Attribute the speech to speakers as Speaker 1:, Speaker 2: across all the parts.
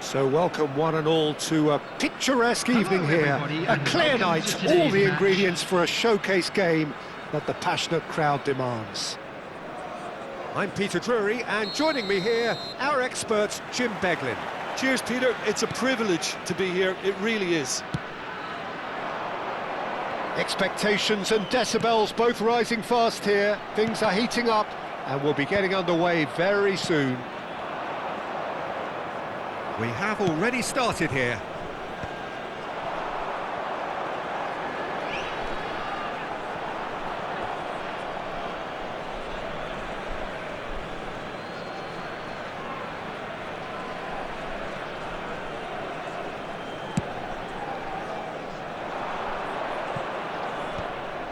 Speaker 1: So welcome one and all to a picturesque evening here. A clear night, all the ingredients for a showcase game that the passionate crowd demands. I'm Peter Drury, and joining me here, our expert, Jim Beglin.
Speaker 2: Cheers, Peter. It's a privilege to be here. It really is.
Speaker 1: Expectations and decibels both rising fast here. Things are heating up, and we'll be getting underway very soon. We have already started here.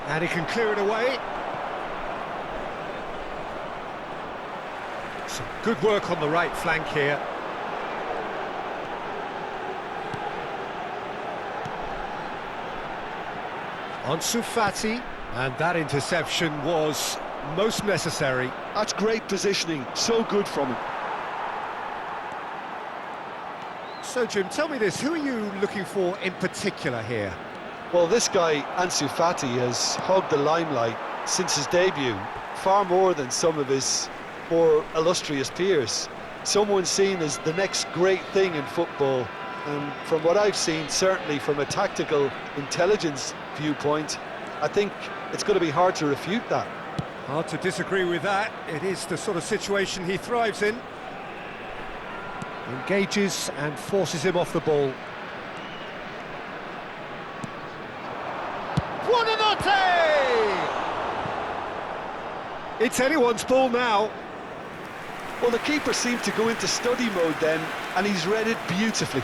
Speaker 1: And he can clear it away. Some good work on the right flank here. Ansu Fati, and that interception was most necessary.
Speaker 2: That's great positioning. So good from him.
Speaker 1: So, Jim, tell me this, who are you looking for in particular here?
Speaker 2: Well, this guy, Ansu Fati, has hogged the limelight since his debut, far more than some of his more illustrious peers. Someone seen as the next great thing in football, and from what I've seen, certainly from a tactical intelligence viewpoint, I think it's going to be hard to refute that.
Speaker 1: Hard to disagree with that. It is the sort of situation he thrives in. Engages and forces him off the ball. Buonanotte! It's anyone's ball now.
Speaker 2: Well, the keeper seemed to go into study mode then, and he's read it beautifully.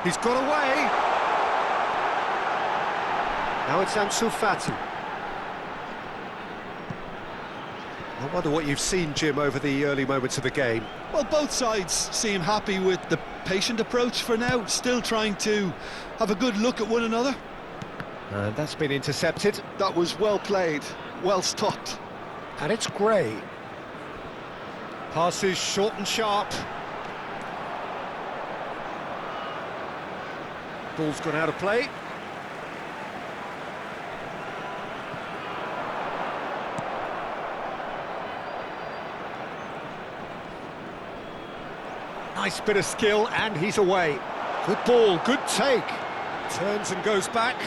Speaker 1: He's got away. Now it's Ansu Fati. I wonder what you've seen, Jim, over the early moments of the game.
Speaker 2: Well, both sides seem happy with the patient approach for now, still trying to have a good look at one another.
Speaker 1: And that's been intercepted.
Speaker 2: That was well played, well stopped.
Speaker 1: And it's Gray. Passes short and sharp. Ball's gone out of play. Nice bit of skill, and he's away. Good ball, good take. Turns and goes back.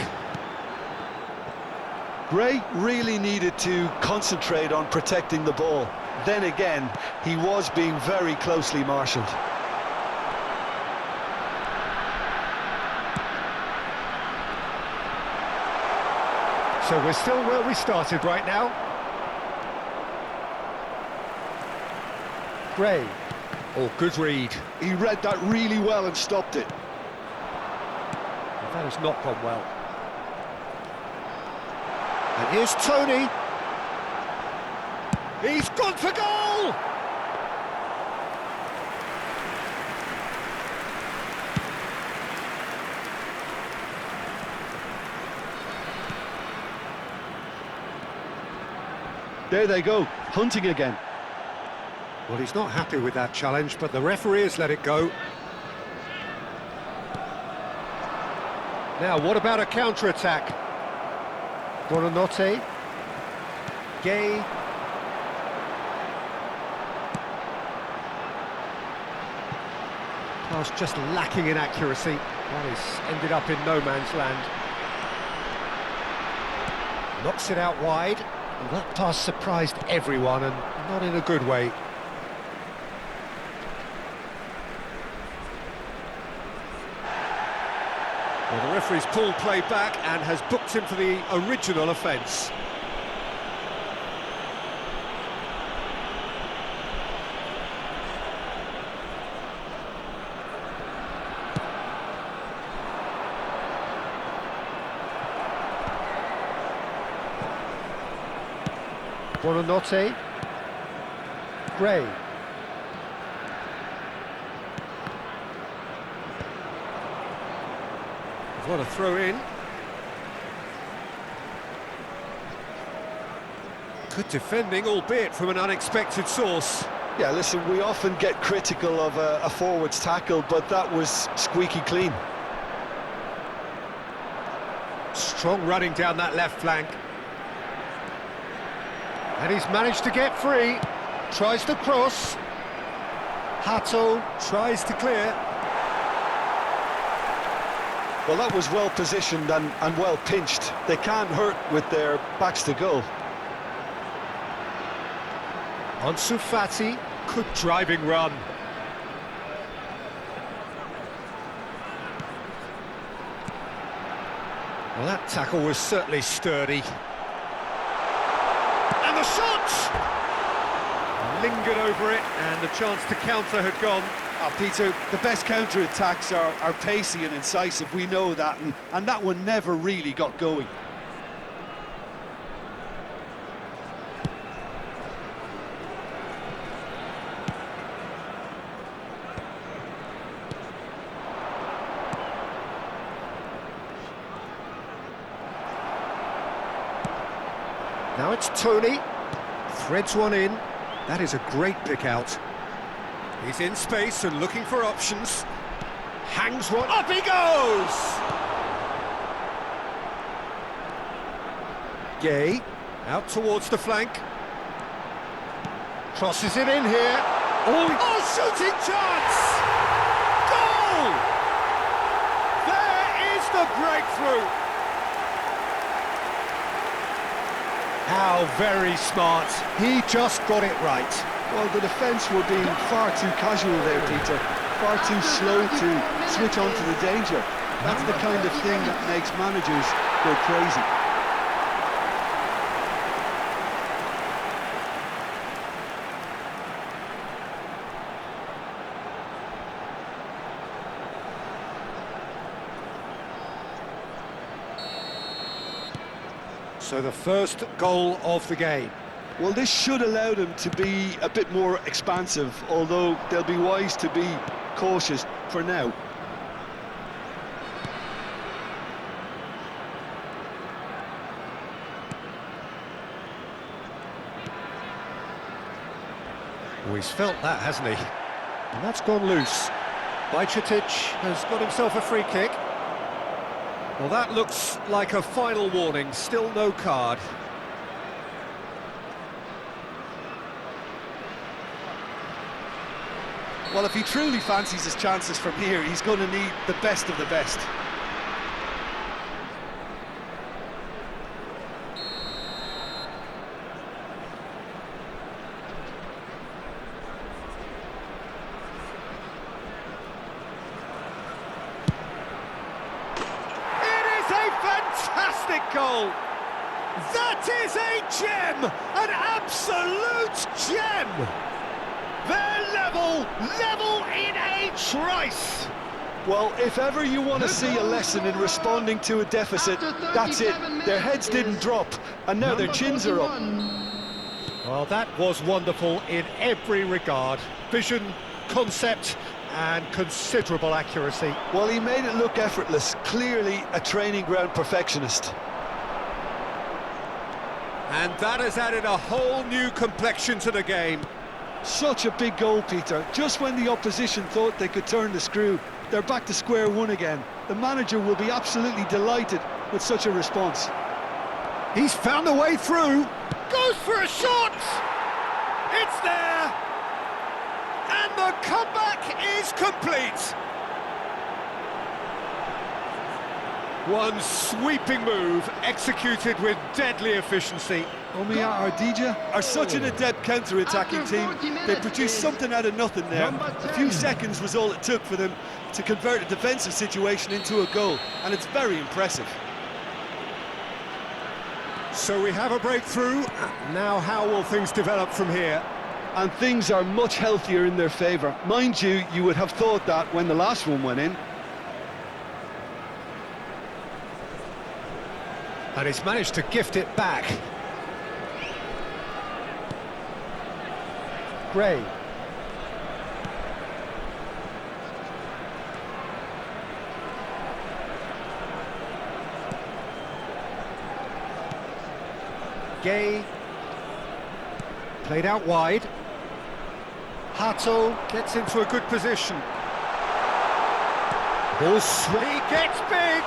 Speaker 2: Gray really needed to concentrate on protecting the ball. Then again, he was being very closely marshalled.
Speaker 1: So we're still where we started right now. Gray. Oh, good read.
Speaker 2: He read that really well and stopped it.
Speaker 1: That has not gone well. And here's Tony. He's gone for goal!
Speaker 2: There they go, hunting again.
Speaker 1: Well, he's not happy with that challenge, but the referee has let it go. Now, what about a counter-attack? Buonanotte. Gay. Pass just lacking in accuracy. That has ended up in no man's land. Knocks it out wide. Well, that pass surprised everyone, and not in a good way. Well, the referee's pulled play back and has booked him for the original offence. Buonanotte. Gray. What a throw in. Good defending, albeit from an unexpected source.
Speaker 2: Yeah, listen, we often get critical of a forward's tackle, but that was squeaky clean.
Speaker 1: Strong running down that left flank. And he's managed to get free. Tries to cross. Hato tries to clear.
Speaker 2: Well, that was well positioned and well pinched. They can't hurt with their backs to goal.
Speaker 1: Ansu Fati, good driving run. Well, that tackle was certainly sturdy. And the shot! Lingered over it, and the chance to counter had gone.
Speaker 3: Peter, the best counter-attacks are pacey and incisive, we know that, and that one never really got going.
Speaker 1: Now it's Tony, threads one in. That is a great pick out. He's in space and looking for options. Hangs one, up he goes! Gay, out towards the flank. Crosses it in here. Oh, shooting chance! Goal! There is the breakthrough! How very smart. He just got it right.
Speaker 2: Well, the defence were being far too casual there, Peter. Far too slow to switch on to the danger. That's the kind of thing that makes managers go crazy.
Speaker 1: So the first goal of the game.
Speaker 2: Well, this should allow them to be a bit more expansive, although they'll be wise to be cautious for now.
Speaker 1: Oh, he's felt that, hasn't he? And that's gone loose. Bajcetic has got himself a free kick. Well, that looks like a final warning, still no card.
Speaker 3: Well, if he truly fancies his chances from here, he's going to need the best of the best.
Speaker 1: Fantastic goal! That is a gem! An absolute gem! They're level in a trice!
Speaker 2: Well, if ever you want to see a lesson in responding to a deficit, that's it. Their heads didn't drop, and now their chins are up.
Speaker 1: Well, that was wonderful in every regard. Vision, concept, and considerable accuracy.
Speaker 2: Well, he made it look effortless. Clearly a training ground perfectionist.
Speaker 1: And that has added a whole new complexion to the game.
Speaker 2: Such a big goal, Peter. Just when the opposition thought they could turn the screw, they're back to square one again. The manager will be absolutely delighted with such a response.
Speaker 1: He's found a way through. Goes for a shot! It's there! And the comeback is complete. One sweeping move executed with deadly efficiency.
Speaker 2: Omiya Ardija
Speaker 3: Are such an adept counter-attacking team. They produced something out of nothing there. A few seconds was all it took for them to convert a defensive situation into a goal, and it's very impressive.
Speaker 1: So we have a breakthrough. Now how will things develop from here?
Speaker 2: And things are much healthier in their favour. Mind you, you would have thought that when the last one went in.
Speaker 1: And he's managed to gift it back. Gray. Gay. Played out wide. Hato gets into a good position. Ball swing, gets big!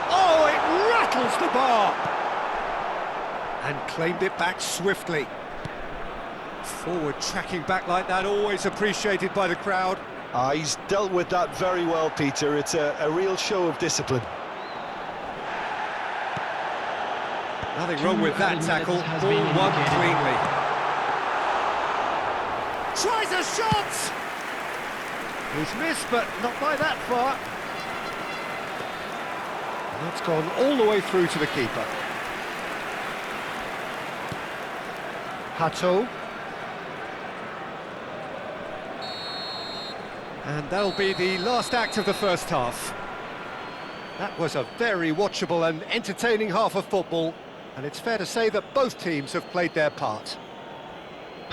Speaker 1: Oh, it rattles the bar! And claimed it back swiftly. Forward tracking back like that, always appreciated by the crowd.
Speaker 2: He's dealt with that very well, Peter. It's a real show of discipline.
Speaker 1: Nothing wrong with that tackle, ball won cleanly. Tries a shot! He's missed, but not by that far. And that's gone all the way through to the keeper. Hato. And that'll be the last act of the first half. That was a very watchable and entertaining half of football, and it's fair to say that both teams have played their part.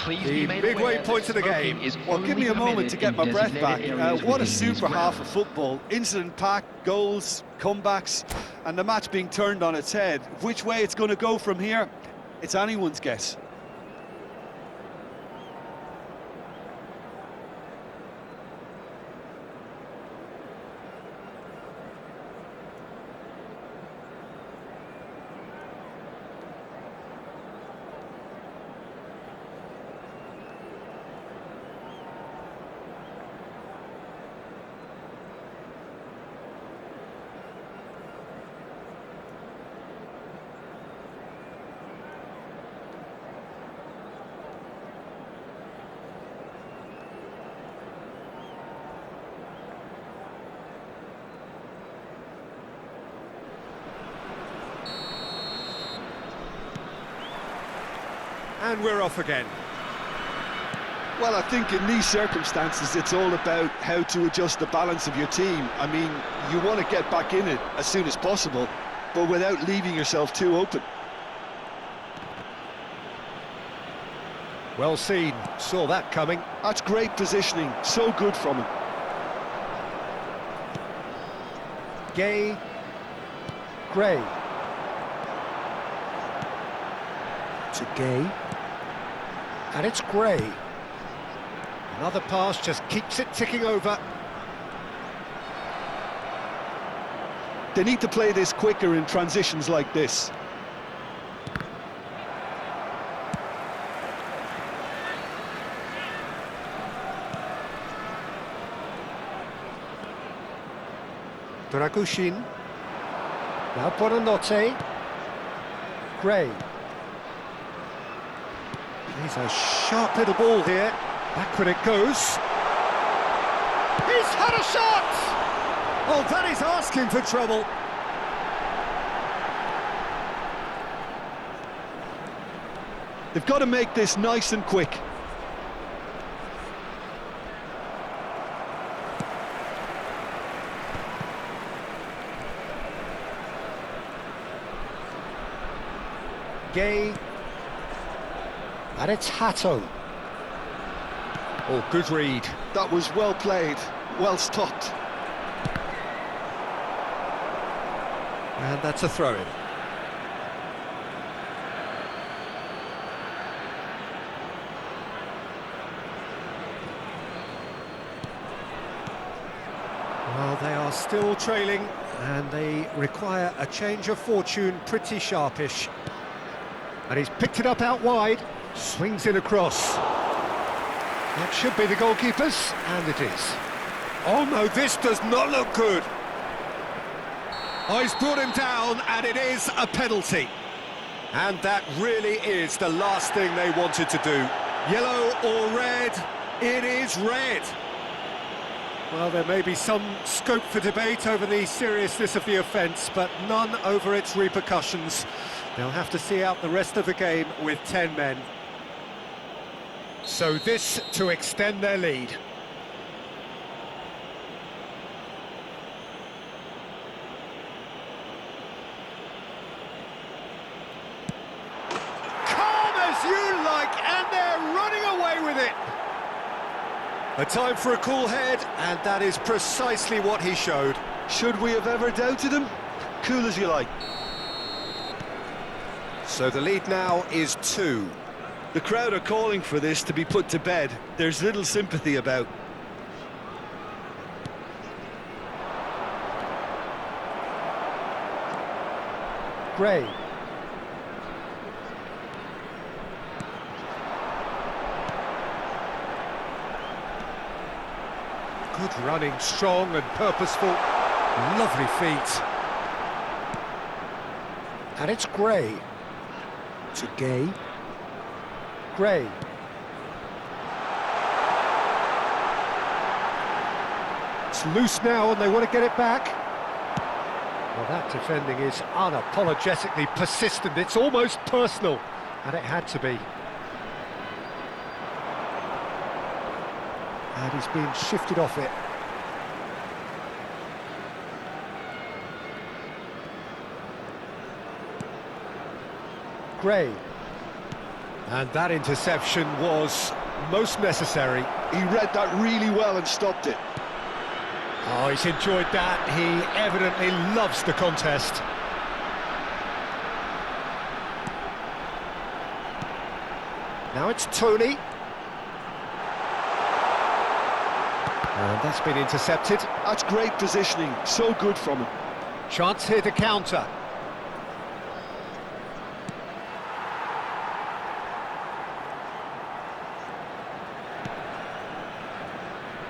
Speaker 1: The midway point of the game.
Speaker 3: Well, give me a moment to get my breath back. What a super half of football. Incident-packed, goals, comebacks, and the match being turned on its head. Which way it's going to go from here, it's anyone's guess.
Speaker 1: And we're off again.
Speaker 3: Well, I think in these circumstances, it's all about how to adjust the balance of your team. I mean, you want to get back in it as soon as possible, but without leaving yourself too open.
Speaker 1: Well seen, saw that coming.
Speaker 3: That's great positioning, so good from him.
Speaker 1: Gay. Gray. To Gay. And it's Gray. Another pass just keeps it ticking over.
Speaker 3: They need to play this quicker in transitions like this.
Speaker 1: Dragushin. Now Buonanotte. Gray. He's a sharp little ball here. Backward it goes. He's had a shot! Oh, that is asking for trouble.
Speaker 3: They've got to make this nice and quick.
Speaker 1: Gay. And it's Hato. Oh, good read.
Speaker 3: That was well played, well stopped.
Speaker 1: And that's a throw-in. Well, they are still trailing, and they require a change of fortune, pretty sharpish. And he's picked it up out wide, swings it across. That should be the goalkeeper's, and it is. Oh no, this does not look good. Oh, he's brought him down, and it is a penalty. And that really is the last thing they wanted to do. Yellow or red? It is red. Well, there may be some scope for debate over the seriousness of the offence, but none over its repercussions. They'll have to see out the rest of the game with 10 men. So this to extend their lead. Calm as you like, and they're running away with it. A time for a cool head, and that is precisely what he showed.
Speaker 2: Should we have ever doubted him? Cool as you like.
Speaker 1: So the lead now is 2.
Speaker 3: The crowd are calling for this to be put to bed. There's little sympathy about.
Speaker 1: Gray. Good running, strong and purposeful. Lovely feet. And it's Gray. To Gay. Gray. It's loose now and they want to get it back. Well, that defending is unapologetically persistent. It's almost personal, and it had to be. And he's being shifted off it. Gray. And that interception was most necessary.
Speaker 2: He read that really well and stopped it.
Speaker 1: Oh, he's enjoyed that. He evidently loves the contest. Now it's Tony. And that's been intercepted.
Speaker 2: That's great positioning, so good from him.
Speaker 1: Chance here to counter.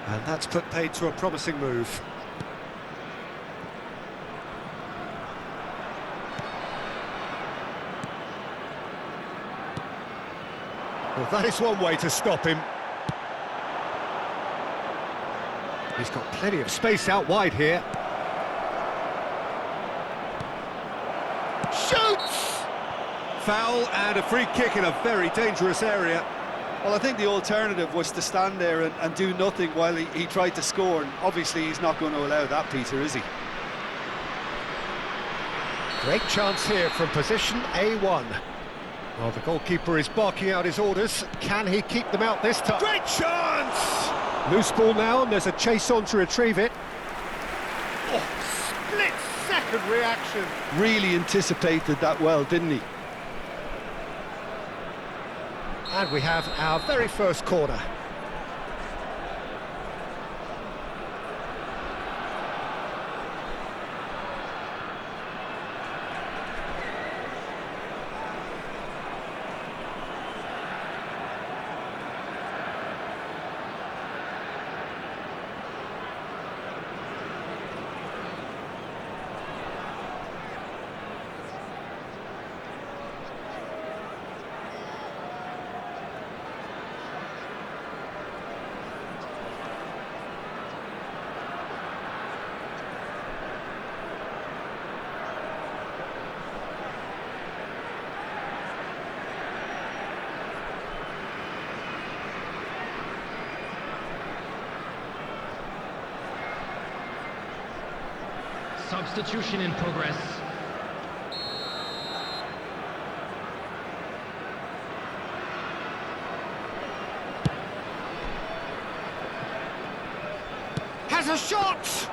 Speaker 1: And that's put paid to a promising move. Well, that is one way to stop him. He's got plenty of space out wide here. Shoots! Foul and a free kick in a very dangerous area.
Speaker 3: Well, I think the alternative was to stand there and do nothing while he tried to score. And obviously, he's not going to allow that, Peter, is he?
Speaker 1: Great chance here from position A1. Well, the goalkeeper is barking out his orders. Can he keep them out this time? Great chance! Loose ball now, and there's a chase on to retrieve it. Oh, split-second reaction.
Speaker 2: Really anticipated that well, didn't he?
Speaker 1: And we have our very first corner.
Speaker 4: Substitution in progress.
Speaker 1: Has a shot!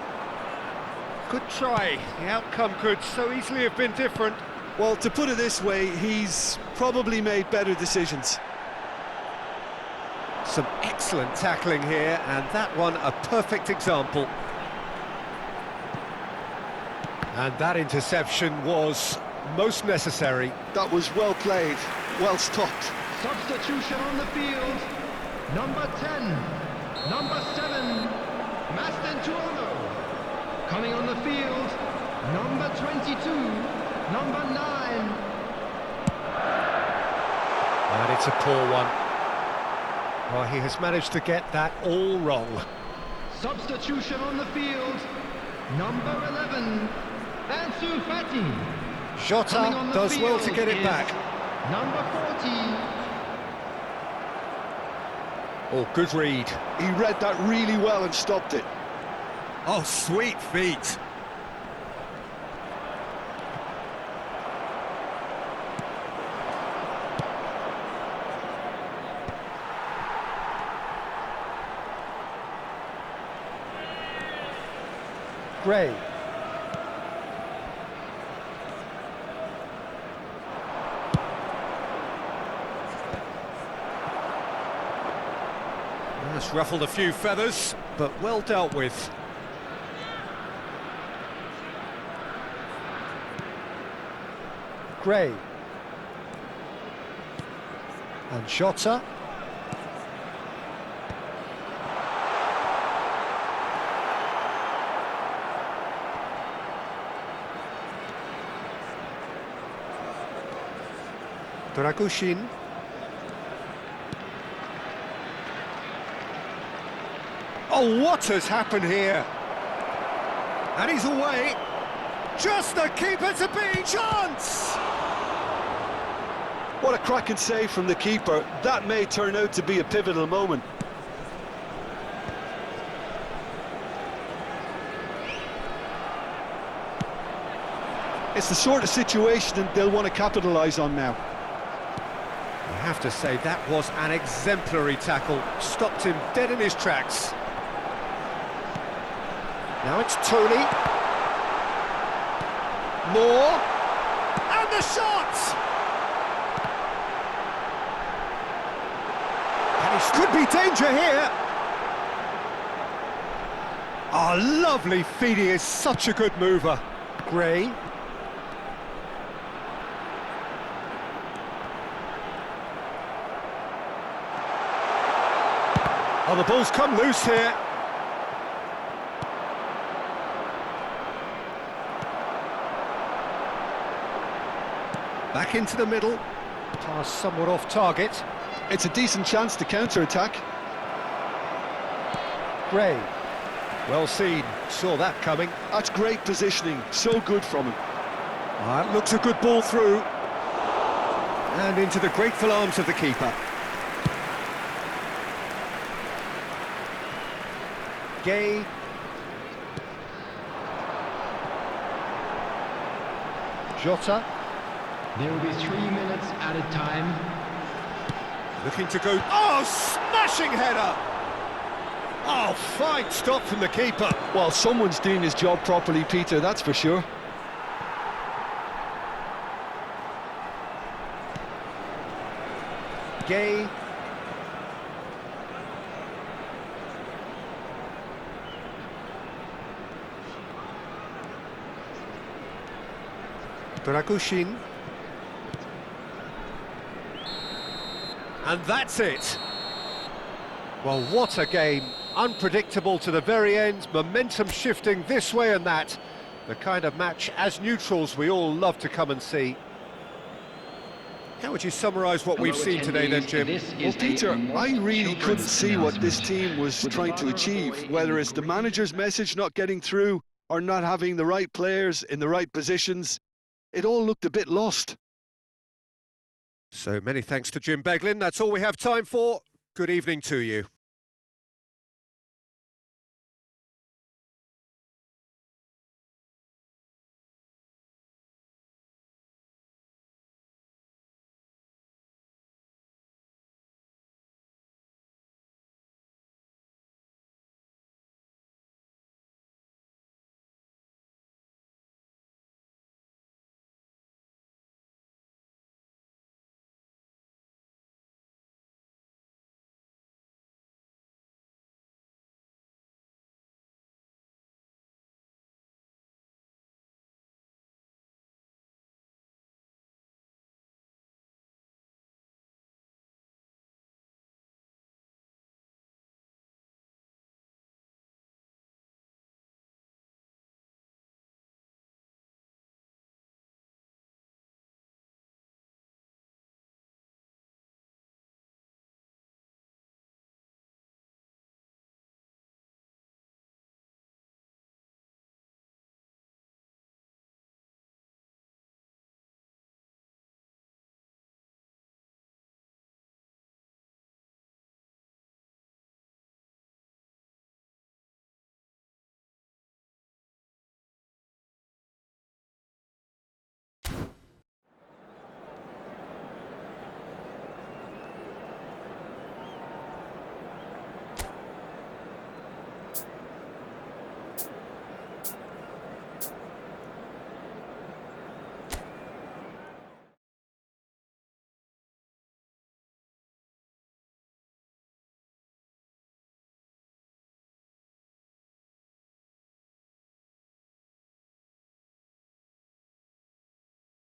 Speaker 1: Good try. The outcome could so easily have been different.
Speaker 3: Well, to put it this way, he's probably made better decisions.
Speaker 1: Some excellent tackling here, and that one a perfect example. And that interception was most necessary.
Speaker 2: That was well played, well stopped.
Speaker 4: Substitution on the field. Number 10, number 7, Mastentuono. Coming on the field, number 22, number 9.
Speaker 1: And it's a poor one. Well, he has managed to get that all wrong.
Speaker 4: Substitution on the field. Number 11, Ansu Fati.
Speaker 1: Jota does well to get it back.
Speaker 4: Number 40.
Speaker 1: Oh, good read.
Speaker 2: He read that really well and stopped it.
Speaker 1: Oh, sweet feet. Gray. That's ruffled a few feathers, but well dealt with. Gray. And Jota. Dragushin. Oh, what has happened here? And he's away. Just the keeper to beat. Chance!
Speaker 2: What a cracking save from the keeper. That may turn out to be a pivotal moment. It's the sort of situation they'll want to capitalise on now.
Speaker 1: I have to say, that was an exemplary tackle. Stopped him dead in his tracks. Now it's Tony. Moore. And the shot! And he could be danger here. Oh, lovely feed. He is such a good mover. Gray. Oh, the ball's come loose here. Back into the middle. Pass somewhat off target.
Speaker 2: It's a decent chance to counter-attack.
Speaker 1: Gray. Well seen. Saw that coming.
Speaker 2: That's great positioning. So good from him.
Speaker 1: That looks a good ball through. And into the grateful arms of the keeper. Gay. Jota.
Speaker 4: There will be 3 minutes added time.
Speaker 1: Looking to go... Oh, smashing header! Oh, fine stop from the keeper.
Speaker 2: Well, someone's doing his job properly, Peter, that's for sure.
Speaker 1: Gay. Dragushin. And that's it. Well, what a game. Unpredictable to the very end, momentum shifting this way and that. The kind of match, as neutrals, we all love to come and see. How would you summarise what we've seen today then, Jim?
Speaker 2: Well, Peter, I really couldn't see what this team was trying to achieve, whether it's the manager's message not getting through or not having the right players in the right positions. It all looked a bit lost.
Speaker 1: So many thanks to Jim Beglin. That's all we have time for. Good evening to you.